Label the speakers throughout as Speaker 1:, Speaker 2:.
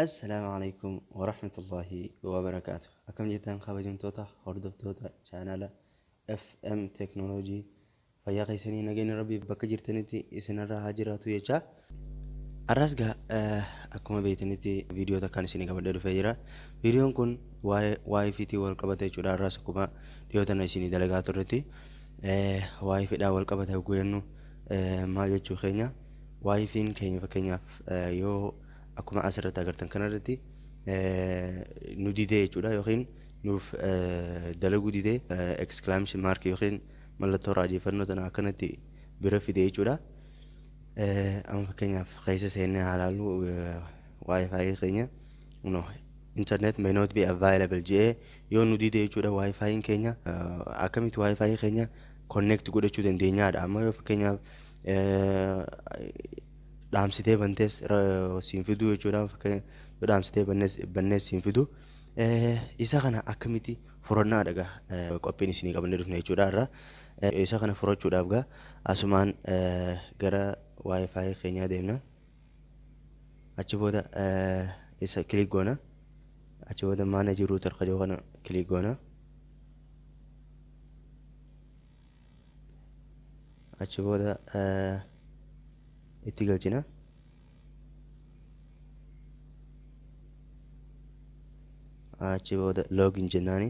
Speaker 1: السلام عليكم ورحمة الله وبركاته. أكم جيتان خبجمتوتا هردفتوتا channel FM Technology fayyaa keessanii nageenya rabbii bakka jirtanitti isinirraa haa jiraatu jecha. Arras gaa akkuma beektanitti viidiyoo takkaan isinii qabadhee dhufee jira. Viidiyoon kun waa'ee Wi-Fi wal qabata jechuudha. Arras akkuma dhiyootana isinii dalagaa turretti Wi-Fi dhaan wal qabata yoo jennu maal jechuu keenya Wi-Fiin keenya fakkeenyaaf yoo akkuma asirratti agartan kanarratti nu didee jechuudha yookiin nuuf dalaguu didee exclamation mark yookiin mallattoo raajeffannoo tana akkanatti bira fide jechuudha. Amma fakkeenyaaf keessa seennee haa ilaallu Wi-Fi keenya internet may not be available jedhee yoo nu didee jechuudha. Wi-Fi keenya akkamitti Wi-Fi keenya connect godhachuu dandeenyaadha. Amma yoo fakkeenyaaf dhaamsitee bantees siin fiduu jechuudha. Yoo dhaamsitee bannees siin fiduu isa kana akkamitti furannaadha gaa qophiin isinii qabannee dhufne jechuudha irra. Isa kana furachuudhaaf gaa asumaan gara Wi-Fi keenyaa deemna. Achi booda isa kilik goona. Achi booda manage router ka jedhu kana kilik goona. Achi booda itti galchina. Achi booda login jennaani.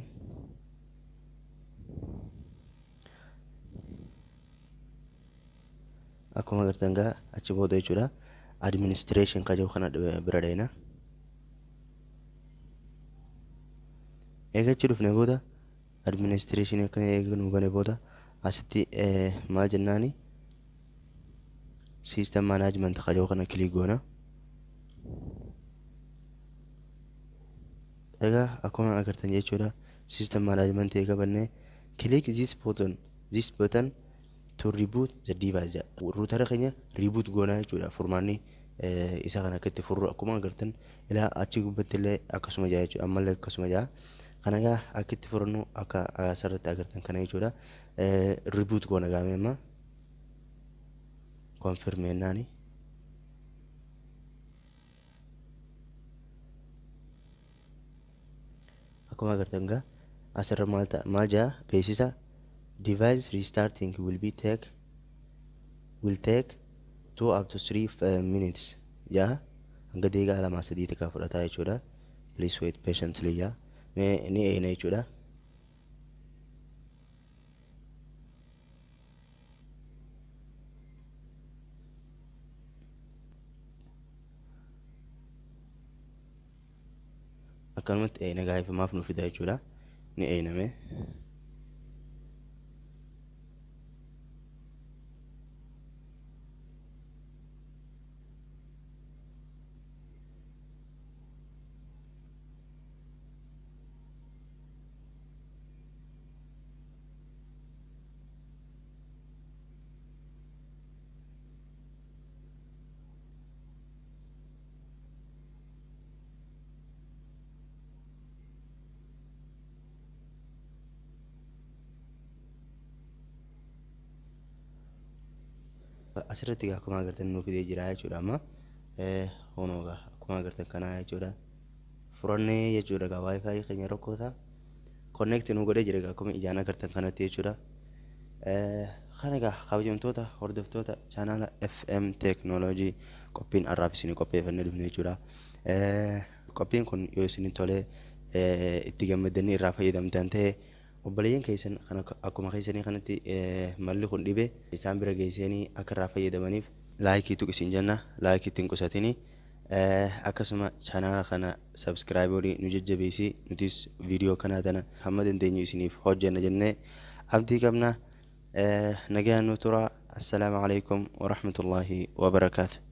Speaker 1: Akkuma agartan gaa achi booda jechuudha administration ka jedhu kana bira deena. Egaa achi dhufne booda administration akkana eegnu gane booda asitti maal jennaani system management ka jedhu kana kilik goona. Egaa akkuma agartan jechuudha system management eega bannee click this button to reboot the device. Router keenya reboot goona jechuudha. Furmaanni isa kana akkatti furru akkuma agartan ilaa achi gubbatti illee akkasuma jaa jechuudha. Ammallee akkasuma jaa. Kana egaa akkatti furannu akka asirratti agartan kana jechuudha. Reboot goona gaamee amma confirm jennaani. Akkuma agartan gaa asirra maal jaa beeksisa device restarting will take 2 up to 3 minutes jaa hanga deegaa 2-3 takka fudhata jechuudha. Please wait patiently jaa ni eena jechuudha. Akkanumatti eena gaafamaaf nu fida jechuudha. Ni eename. Asirratti akkuma agartan nu fidee jira jechuudha. Amma honoogaa akkuma agartan kanaa jechuudha. Furannee jechuudha gaa Wi-Fi keenya rakkoota connect nu godhee jira gaa akkuma ijaan agartan kanatti jechuudha. Kana egaa kabajamtoota hordoftoota channel FM Technology qophiin har'aaf isinii qopheeffannee dhufne jechuudha. Qophiin kun yoo isin tolee itti gammadanii irraa fayyadamtan ta'e obboleeyyan keessan akkuma keessanii kanatti malli kun dhibee isaan bira geessanii akka irraa fayyadamaniif laayikii tuqisiin jenna. Laayikii ittiin qusatini akkasuma channel kana subscribe godhi nu jajjabeessi. Nutis viidiyoo kanaa tana hamma dandeenyu isiniif hojjenna jennee abdii qabna. Nagaan nu tura. Assalaamu alaikum wa rahmatullahi wa barakaatuh.